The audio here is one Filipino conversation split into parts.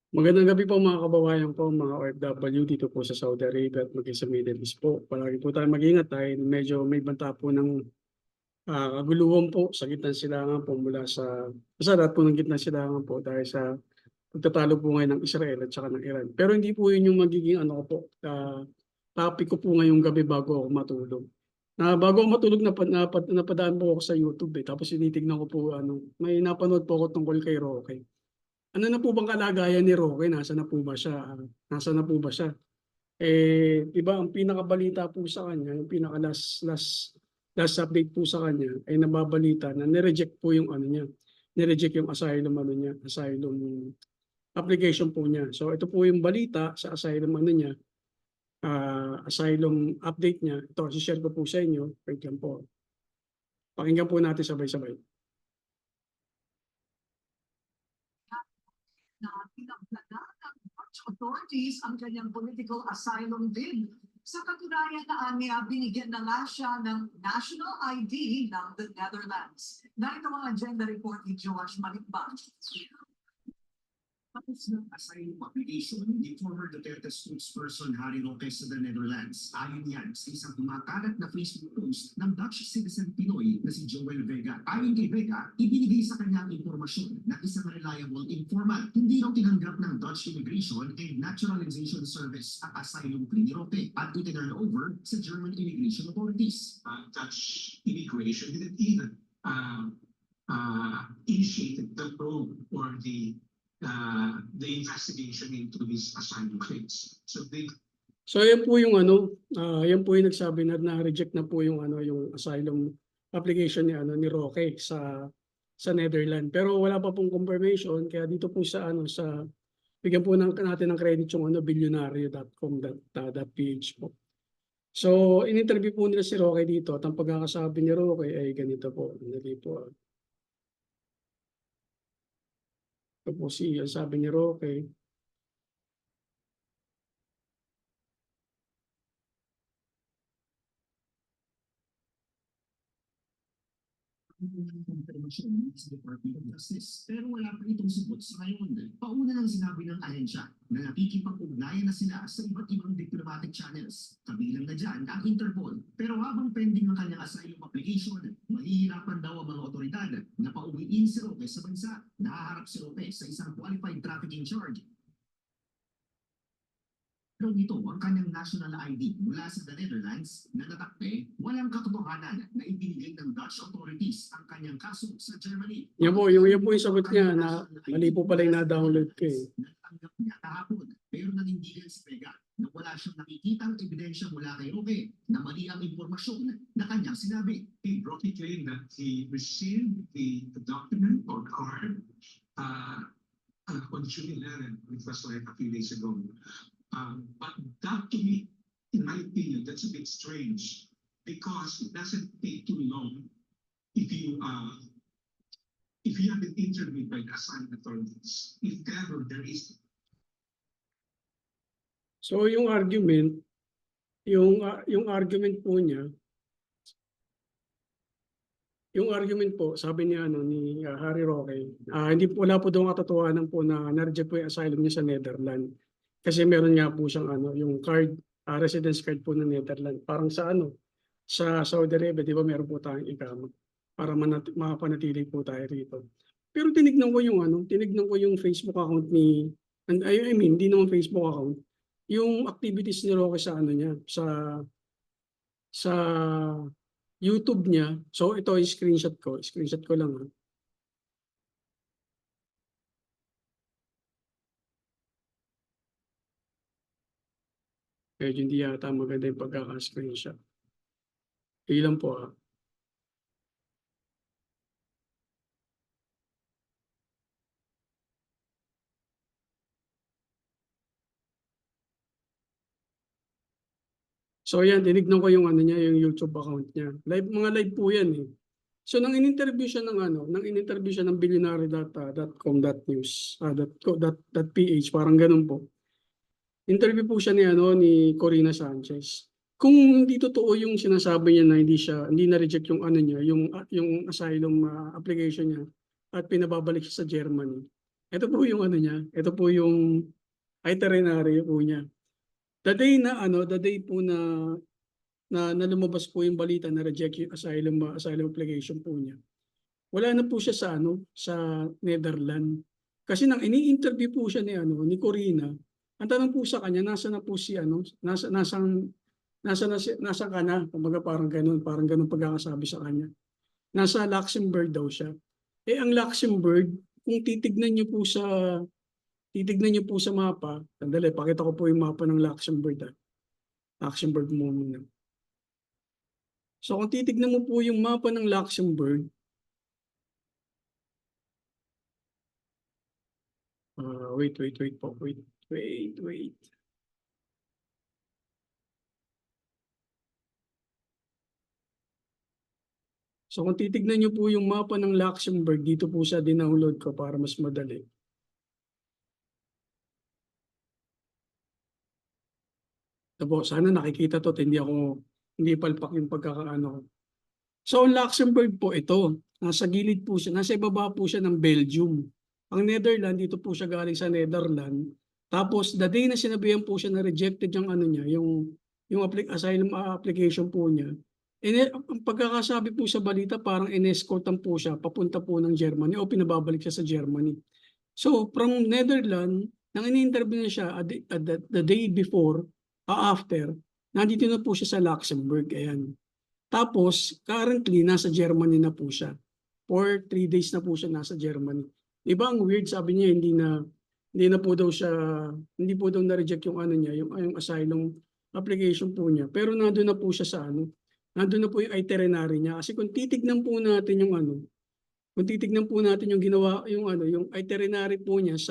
Magandang gabi po mga kababayan ko, mga OFW dito po sa Saudi Arabia at maging sa Middle East po. Palagi po tayo mag-ingat dahil medyo may banta po ng kaguluhan po sa gitnang silangan po mula sa lahat po ng gitnang silangan po dahil sa pagtatalo po ngayon ng Israel at saka ng Iran. Pero hindi po yun yung magiging ano ko po, topic ko po ngayong gabi bago ako matulog. Bago ako matulog, napadaan po ako sa YouTube tapos tinitignan ko po, may napanood po ako tungkol kay Roque. Ano na po bang kalagayan ni Roque? Nasaan na po ba siya? Nasaan na po ba siya? Di ba ang pinakabalita po sa kanya, yung pinaka last update po sa kanya ay nababalita na nireject po yung ano niya. Nireject yung asylum application po niya. So ito po yung balita sa asylum niya, asylum update niya. Ito, share ko po sa inyo. Wait lang po. Pakinggan po natin sabay-sabay. Na pinaglalaan ng Dutch authorities ang kanyang political asylum bid. Sa katunayan na binigyan na nga siya ng national ID ng the Netherlands. Narito ang agenda report ni Joash Malikbang. Tapos ng asylum application ni former Duterte spokesperson Harry Roque sa the Netherlands. Ayon yan sa isang kumakalat na Facebook post ng Dutch citizen Pinoy na si Joel Vega. Ayon kay Vega, ibinigay sa kanya ang impormasyon na isang reliable informant. Hindi raw tinanggap ng Dutch Immigration and Naturalization Service ang asylum plea ni Roque at itinurn over sa German immigration authorities. Dutch immigration didn't even initiated the probe or the investigation into these asylum claims. So yan po yung yan po yung nagsabi na-reject na po yung yung asylum application ni Roque sa Netherlands. Pero wala pa pong confirmation kaya dito po sa bigyan po natin ng credit yung billionario.com.ph po. So in-interview po nila si Roque dito at ang pagkakasabi ni Roque ay ganito po. Hindi po. Ito po sabi ni Roque. Confirmation sa Department of Justice. Pero wala pa itong sagot sa ngayon. Pauna lang sinabi ng ahensya na nakikipag-ugnayan na sila sa iba't ibang diplomatic channels. Kabilang na dyan ang Interpol. Pero habang pending ang kanyang asylum application, mahihirapan daw ang mga otoridad na pauwiin si Roque sa bansa. Nahaharap si Roque sa isang qualified trafficking charge. Pero nito ang kanyang national ID mula sa the Netherlands na natakpe, walang katotohanan na ibinigay ng Dutch authorities ang kanyang kaso sa Germany. Yan po yung sagot niya na mali po pala yung na-download ko eh. Natanggap niya kahapon, pero nanindigan si Vega na wala siyang nakikitang ebidensya mula kay Roque na mali ang impormasyon na kanyang sinabi. He broadly claimed that he received the document or card on June 11, which was like a few days ago. But that to me, in my opinion, that's a bit strange because it doesn't take too long if you have been interviewed by the assigned authorities, if ever there is. So yung argument po niya, yung argument po, sabi niya ni Harry Roque, wala po daw katotohanan po na na-reject po yung asylum niya sa Netherlands. Kasi meron nga po siyang yung card, residence card po ng Netherlands. Parang sa Saudi Arabia, di ba meron po tayong ikama para makapanatili po tayo rito. Pero tinignan ko yung Facebook account hindi naman Facebook account, yung activities ni Roque sa sa YouTube niya. So ito yung screenshot ko lang . Medyo hindi yata maganda yung pagkaka-screenshot. Ilan po . So yan, tinignan ko yung yung YouTube account niya. Mga live po yan eh. So nang in-interview siya ng billionaire.com.news.ph, parang ganun po. Interview po siya ni Corina Sanchez. Kung hindi totoo yung sinasabi niya na hindi na-reject yung asylum application niya at pinababalik siya sa Germany. Ito po yung ano niya, ito po yung itinerary po niya. The day po na lumabas po yung balita na reject yung asylum application po niya. Wala na po siya sa sa Netherlands. Kasi nang ini-interview po siya ni Corina, ang tanong po sa kanya, nasa na po si nasa ka na, kumbaga parang ganun pagkakasabi sa kanya. Nasa Luxembourg daw siya. Ang Luxembourg, kung titignan niyo po sa mapa, sandali, pakita ko po yung mapa ng Luxembourg. Luxembourg muna. So kung titignan mo po yung mapa ng Luxembourg, wait po, wait. So kung titignan niyo po yung mapa ng Luxembourg, dito po sa dinownload ko para mas madali. Ito po, sana nakikita to, at hindi palpak yung pagkakaano ko. So ang Luxembourg po ito, nasa gilid po siya, nasa ibaba po siya ng Belgium. Ang Netherlands, dito po siya galing sa Netherlands. Tapos the day na sinabihan po siya na rejected yung asylum application po niya, ang pagkakasabi po sa balita, parang inescortan po siya papunta po ng Germany o pinababalik siya sa Germany. So from Netherlands, nang ini-interview na siya the day before, after, nandito na po siya sa Luxembourg. Ayan. Tapos, currently, nasa Germany na po siya. For 3 days na po siya nasa Germany. Diba ang weird, sabi niya, hindi po daw na-reject yung yung asylum application po niya. Pero nandun na po siya nandun na po yung itinerary niya. Kasi kung titignan po natin yung ginawa, yung itinerary po niya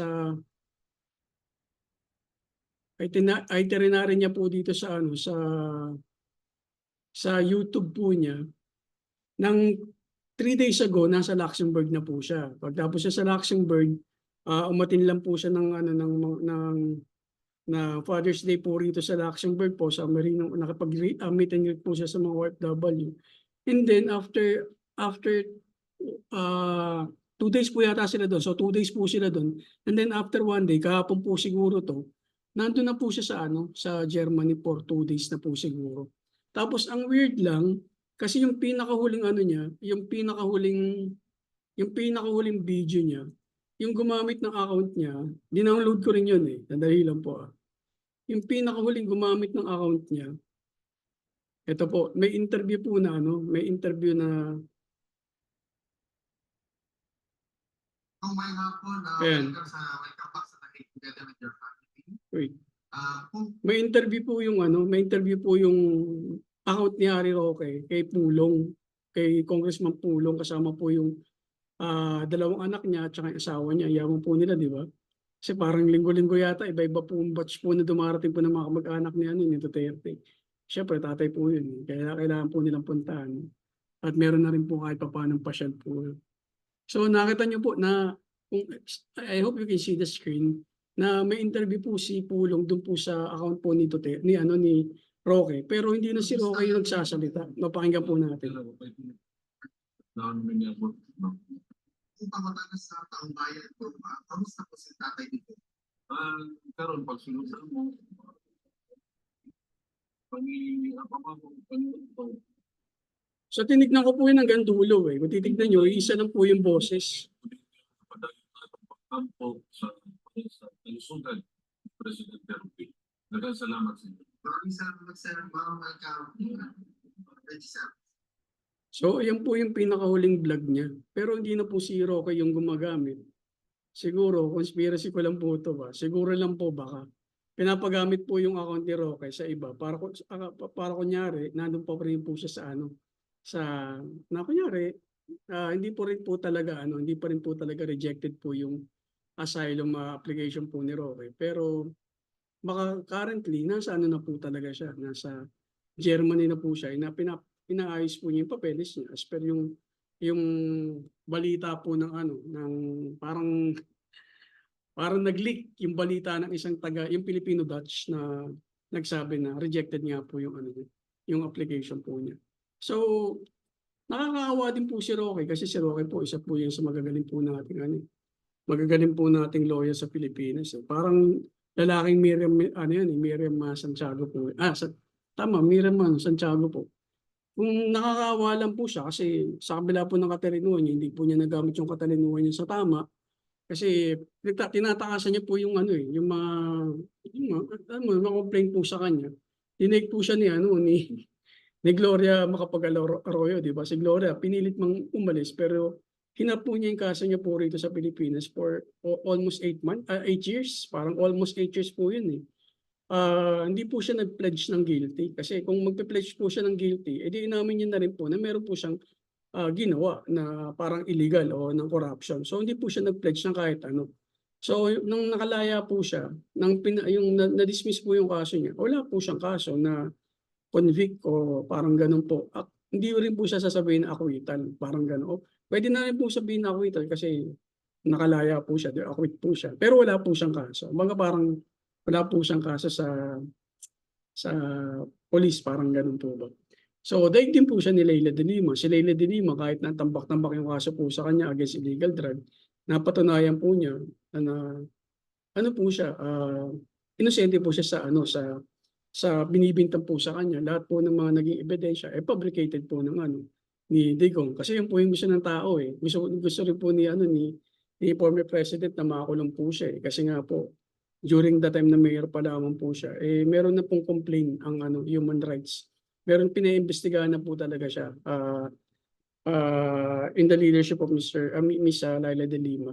itinerary niya po dito sa YouTube po niya, ng 3 days ago, nasa Luxembourg na po siya. Pagtapos siya sa Luxembourg, umatin lang po siya na Father's Day po rito sa Luxembourg po, sa Marino, nakapag-meet and greet po siya sa mga OFW. And then after 2 days po yata sila doon. So 2 days po sila doon. And then after 1 day, kahapon po siguro to, nandun na po siya sa Germany for 2 days na po siguro. Tapos ang weird lang, kasi yung pinakahuling video niya, yung gumamit ng account niya, dinownload ko rin yun Nadali lang po Yung pinakahuling gumamit ng account niya, ito po, may interview na May hapon, Ayan. welcome back sa Naked Together with Your Family. Wait. Kung May interview po yung account ni Harry Roque kay Congressman Pulong, kasama po yung 2 anak niya at saka yung asawa niya. Yaman po nila, di ba? Kasi parang linggo-linggo yata, iba-iba po yung batch po na dumarating po ng mga kamag-anak ni Duterte. Siyempre, tatay po yun. Kaya kailangan po nilang puntahan. At meron na rin po kahit papanong pasyal po. So nakita niyo po na, I hope you can see the screen, na may interview po si Pulong doon po sa account po ni Roque. Pero hindi na si Roque yung nagsasalita. Mapakinggan po natin. kung pamatagas sa taong bayan ko, kamusta po si tatay dito? Karon pagsunod mo So tinignan ko po yun hanggang dulo Kung titignan nyo, isa lang po yung boses. pagkampo sa kalusugan President Terpin. Nagkasalamat sa inyo. Maraming salamat sir, welcome. So ayan po yung pinakahuling vlog niya. Pero hindi na po si Roque yung gumagamit. Siguro, conspiracy ko lang po ito ba? Siguro lang po baka pinapagamit po yung account ni Roque sa iba. Para kunyari, nandun pa rin po siya kunyari, hindi pa rin po talaga rejected po yung asylum application po ni Roque. Pero baka currently, nasa na po talaga siya. Nasa Germany na po siya. Inaayos po niya yung papeles niya. As per yung balita po ng parang nag-leak yung balita ng isang yung Filipino-Dutch na nagsabi na rejected nga po yung application po niya. So, nakakaawa din po si Roque kasi si Roque po isa po yan sa magagaling po natin magagaling po nating lawyer sa Pilipinas. Eh. Parang lalaking Miriam, ano yan, Miriam Santiago po. Tama, Miriam Santiago po. Kung nakakaawa lang po siya kasi sa kabila po ng katalinuhan niya, hindi po niya nagamit yung katalinuhan niya sa tama. Kasi tinatakasan niya po yung ano yung mga complaint po sa kanya. Tinake po siya ni Gloria Macapagal-Arroyo, di ba? Si Gloria, pinilit mang umalis pero hinap po niya yung kaso niya po rito sa Pilipinas for almost 8 years. Parang almost 8 years po yun eh. Hindi po siya nag-pledge ng guilty. Kasi kung magpe-pledge po siya ng guilty, edi inamin niya na rin po na meron po siyang ginawa na parang illegal o ng corruption. So hindi po siya nag-pledge ng kahit ano. So nung nakalaya po siya, yung na-dismiss po yung kaso niya, wala po siyang kaso na convict o parang ganun po. Hindi rin po siya sasabihin na acquittal, parang ganun. Pwede na rin po sabihin na acquittal kasi nakalaya po siya, acquit po siya. Pero wala po siyang kaso. Parang wala po siyang kaso sa police, parang ganun po ba. So, daig din po siya ni Leila de Lima. Si Leila de Lima, kahit na tambak-tambak yung kaso po sa kanya against illegal drug, napatunayan po niya na ano po siya, inosente po siya sa binibintang po sa kanya. Lahat po ng mga naging ebidensya, fabricated po ng ni Digong. Kasi yun po yung gusto ng tao eh. Gusto rin po ni former president na makakulong po siya eh. Kasi nga po, during the time na mayor pa lamang po siya, meron na pong complaint ang human rights. Meron pinaimbestigahan na po talaga siya in the leadership of Miss Leila de Lima.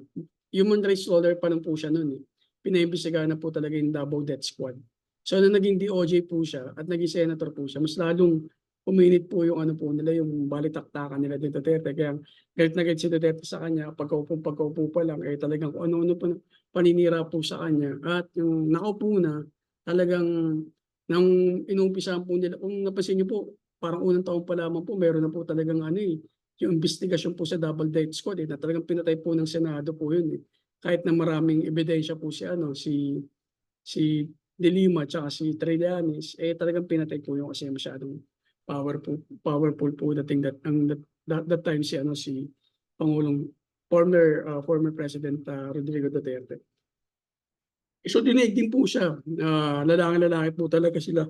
Human rights lawyer pa lang po siya noon eh. Pinaimbestigahan na po talaga yung Davao Death Squad. So na naging DOJ po siya at naging senator po siya, mas lalong uminit po yung yung balitaktakan nila dito Duterte. Kaya galit na galit si Duterte sa kanya, pagkaupo pa lang, talagang ano-ano pa paninira po sa kanya. At yung nakaupo na, talagang nang inumpisahan po nila, kung napansin niyo po, parang unang taon pa lamang po, meron na po talagang yung investigasyon po sa Double Death Squad na talagang pinatay po ng Senado po yun eh. Kahit na maraming ebidensya po si De Lima at si Trillanes, talagang pinatay po yung kasi masyadong powerful po dating that time si Pangulong former President Rodrigo Duterte. So dinig din po siya. Lalaki po talaga sila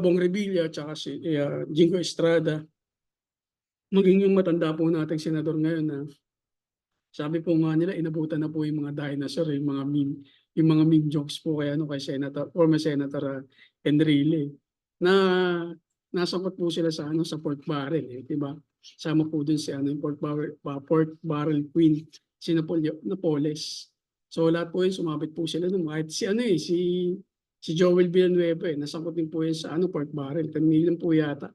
Bong Revilla at si Jingo Estrada. Maging yung matanda po nating senador ngayon na sabi po nga nila inabutan na po yung mga dinosaur, yung mga meme jokes po kay former Senator Enrile na nasangkot po sila sa pork barrel eh, 'di ba? Sama po dun si yung pork barrel queen si Napoles. So lahat po yun sumabit po sila nung kahit si Joel Villanueva nasangkot din po yun sa pork barrel. Kanilang po yata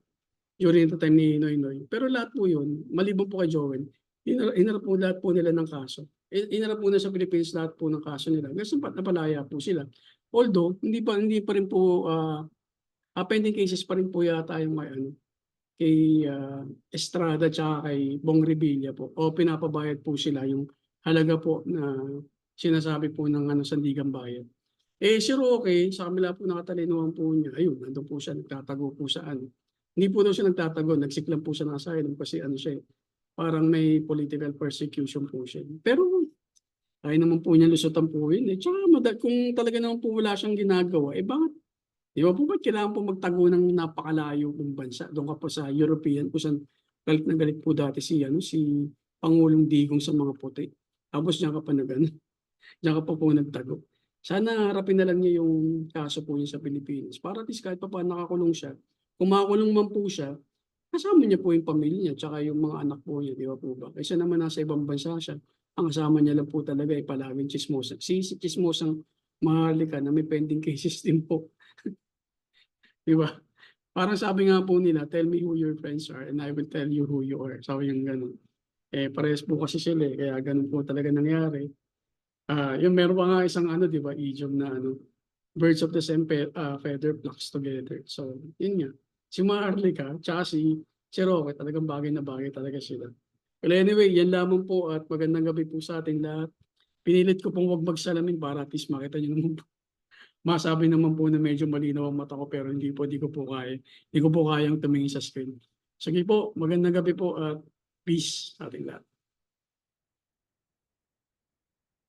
during the time ni Noynoy. Pero lahat po yun, maliban po kay Joel, inarap po lahat po nila ng kaso. Inarap po na sa Philippines lahat po ng kaso nila. Kasi napalaya po sila. Although, hindi pa rin po pending cases pa rin po yata yung kay Estrada tsaka kay Bong Revilla po. O pinapabayad po sila yung halaga po na sinasabi po ng Sandigan Bayan. Si Roque, sa kamila po nakatalinuhan po niya, ayun, nandun po siya, nagtatago po sa Hindi po daw siya nagtatago, nagsiklam po siya ng asylum kasi siya, parang may political persecution po siya. Pero ay naman po niya lusutan po yun. Tsaka kung talaga naman po wala siyang ginagawa, bakit? Di ba po ba't kailangan po magtago ng napakalayo kong bansa? Doon ka po sa European, kung saan galit na galit po dati si Pangulong Digong sa mga puti. Tapos diyan ka pa diyan ka pa po nagtago. Sana harapin na lang niya yung kaso po niya sa Pilipinas. Para at least kahit pa paano nakakulong siya, kung makakulong man po siya, kasama niya po yung pamilya niya, tsaka yung mga anak po niya, di ba po ba? Kaysa naman nasa ibang bansa siya, ang kasama niya lang po talaga ay palaging chismosa. Si chismosang mahalika na may pending cases din po. Di ba? Parang sabi nga po nila, tell me who your friends are and I will tell you who you are. Sabi yung gano'n. Parehas po kasi sila kaya gano'n po talaga nangyari. Yung meron pa nga isang di ba, idiom na birds of the same feather flocks together. So, yun nga. Si Maharlika, tsaka si Roque, talagang bagay na bagay talaga sila. Well, anyway, yan lamang po at magandang gabi po sa ating lahat. Pinilit ko pong huwag magsalamin para at least makita nyo naman po. Masabi naman po na medyo malinaw ang mata ko pero hindi ko po kaya. Hindi ko po kayang tumingin sa screen. Sige po, magandang gabi po at peace sa ating lahat.